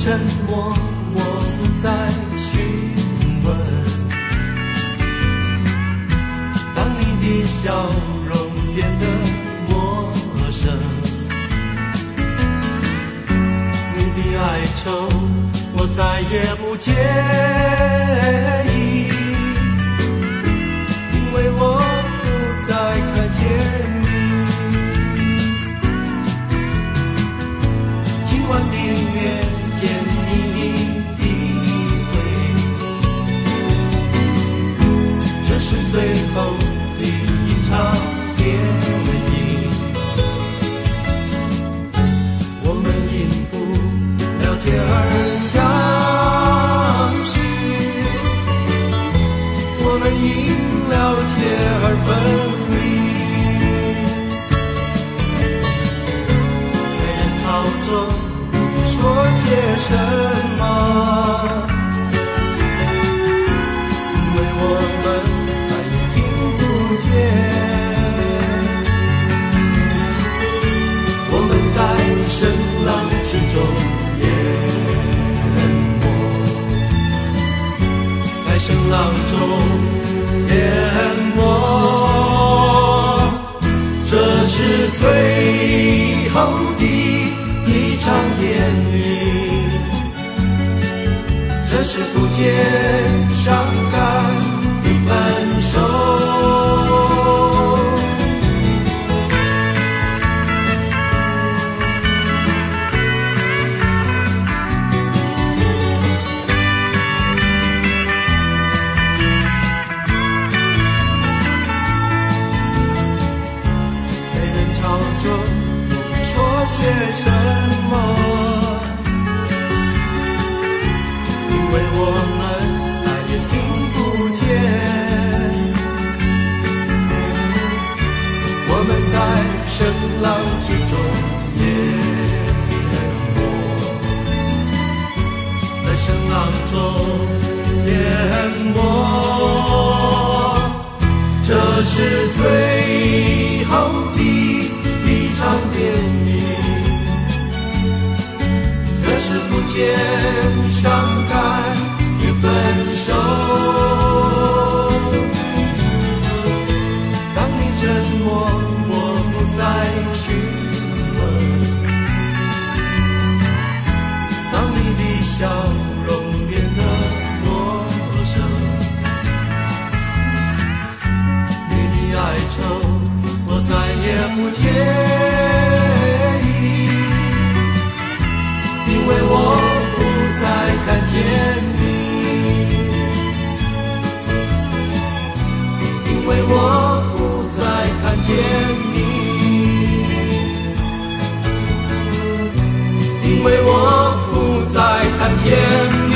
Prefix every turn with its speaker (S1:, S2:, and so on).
S1: 沉默，我不再询问。当你的笑容变得陌生，你的哀愁我再也不介意，因为我不再看见你。今晚的面见你的回，这是最后的一场电影。我们因不了解而相识，我们因了解而分离。在人潮中说些什么？因为我们再也听不见。我们在声浪之中淹没，在声浪中淹没。这是最后的一场电影，这是不见伤感的分手。在人潮中说些什么？因为我们再也听不见。我们在声浪之中淹没，在声浪中淹没。这是最后的一场电影，这是不见伤感的分手。当你沉默，我不再询问。当你的笑容变得陌生，你的哀愁我再也不介意，因为我不再看见你，因为我不再看见你，因为我不再看见你。